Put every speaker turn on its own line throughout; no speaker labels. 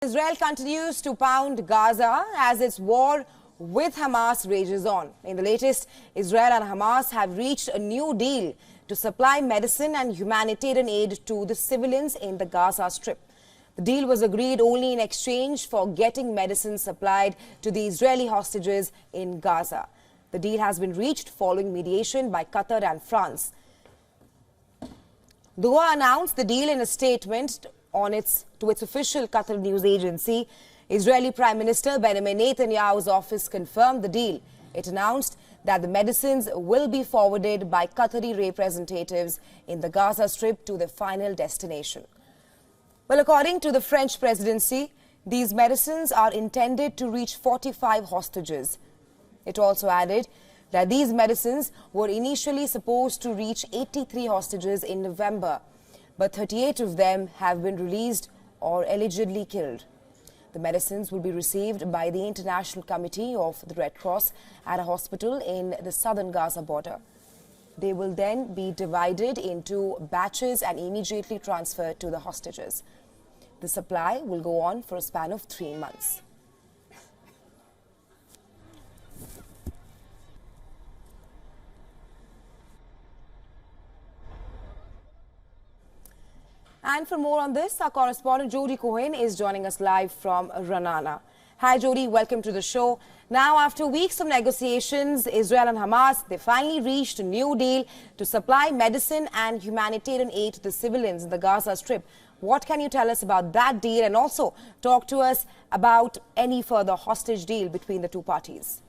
Israel continues to pound Gaza as its war with Hamas rages on. In the latest, Israel and Hamas have reached a new deal to supply medicine and humanitarian aid to the civilians in the Gaza Strip. The deal was agreed only in exchange for getting medicine supplied to the Israeli hostages in Gaza. The deal has been reached following mediation by Qatar and France. Doha announced the deal in a statement to its official Qatar news agency. Israeli Prime Minister Benjamin Netanyahu's office confirmed the deal. It announced that the medicines will be forwarded by Qatari representatives in the Gaza Strip to their final destination. Well, according to the French presidency, these medicines are intended to reach 45 hostages. It also added that these medicines were initially supposed to reach 83 hostages in November, but 38 of them have been released or allegedly killed. The medicines will be received by the International Committee of the Red Cross at a hospital in the southern Gaza border. They will then be divided into batches and immediately transferred to the hostages. The supply will go on for a span of 3 months. And for more on this, our correspondent Jody Cohen is joining us live from Ranana. Hi Jody, welcome to the show. Now, after weeks of negotiations, Israel and Hamas, they finally reached a new deal to supply medicine and humanitarian aid to the civilians in the Gaza Strip. What can you tell us about that deal, and also talk to us about any further hostage deal between the two parties?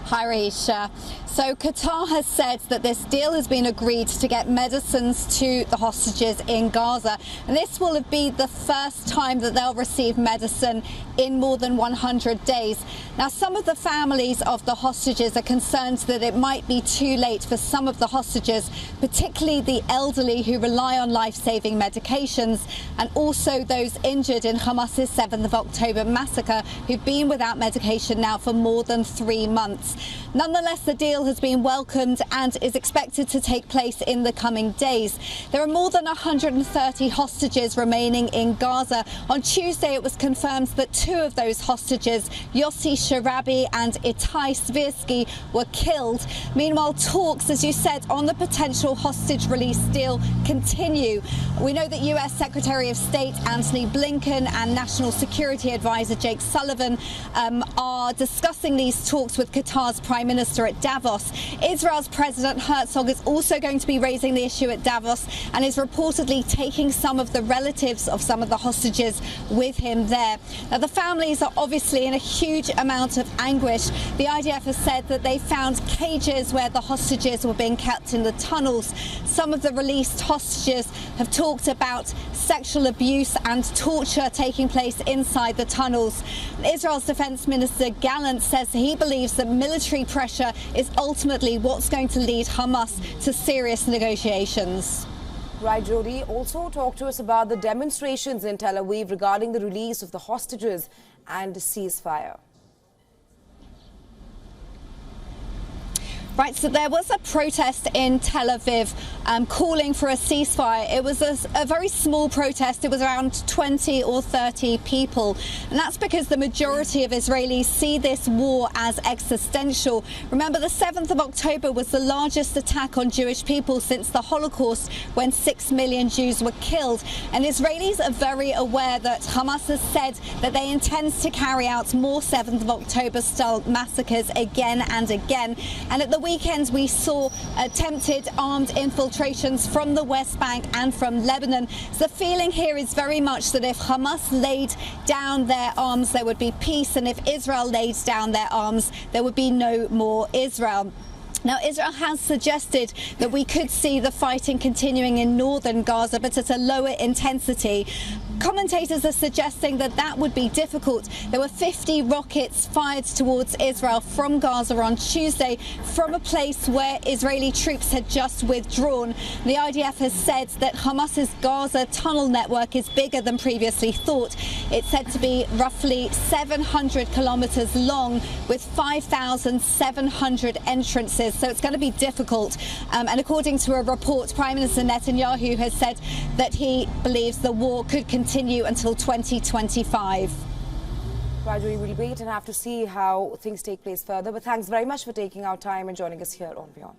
Hi, Raisha. So Qatar has said that this deal has been agreed to get medicines to the hostages in Gaza. And this will be the first time that they'll receive medicine in more than 100 days. Now, some of the families of the hostages are concerned that it might be too late for some of the hostages, particularly the elderly who rely on life-saving medications, and also those injured in Hamas's 7th of October massacre who've been without medication now for more than 3 months. Nonetheless, the deal has been welcomed and is expected to take place in the coming days. There are more than 130 hostages remaining in Gaza. On Tuesday, it was confirmed that 2 of those hostages, Yossi Sharabi and Itai Svirsky, were killed. Meanwhile, talks, as you said, on the potential hostage release deal continue. We know that US Secretary of State Antony Blinken and National Security Advisor Jake Sullivan are discussing these talks with Qatar's Prime Minister at Davos. Israel's President Herzog is also going to be raising the issue at Davos and is reportedly taking some of the relatives of some of the hostages with him there. Now, the families are obviously in a huge amount of anguish. The IDF has said that they found cages where the hostages were being kept in the tunnels. Some of the released hostages have talked about sexual abuse and torture taking place inside the tunnels. Israel's Defense Minister Gallant says he believes that military pressure is ultimately what's going to lead Hamas to serious negotiations.
Right, Jody. Also talk to us about the demonstrations in Tel Aviv regarding the release of the hostages and the ceasefire.
Right, so there was a protest in Tel Aviv calling for a ceasefire. It was a very small protest. It was around 20 or 30 people. And that's because the majority of Israelis see this war as existential. Remember, the 7th of October was the largest attack on Jewish people since the Holocaust, when 6 million Jews were killed. And Israelis are very aware that Hamas has said that they intend to carry out more 7th of October-style massacres again and again. And at the weekend, we saw attempted armed infiltrations from the West Bank and from Lebanon. So the feeling here is very much that if Hamas laid down their arms, there would be peace, and if Israel laid down their arms, there would be no more Israel. Now, Israel has suggested that we could see the fighting continuing in northern Gaza, but at a lower intensity. commentators are suggesting that that would be difficult. There were 50 rockets fired towards Israel from Gaza on Tuesday from a place where Israeli troops had just withdrawn. The IDF has said that Hamas's Gaza tunnel network is bigger than previously thought. It's said to be roughly 700 kilometers long with 5,700 entrances, so it's going to be difficult. And according to a report, Prime Minister Netanyahu has said that he believes the war could continue until 2025.
Raju, we will wait and have to see how things take place further. But thanks very much for taking our time and joining us here on WION.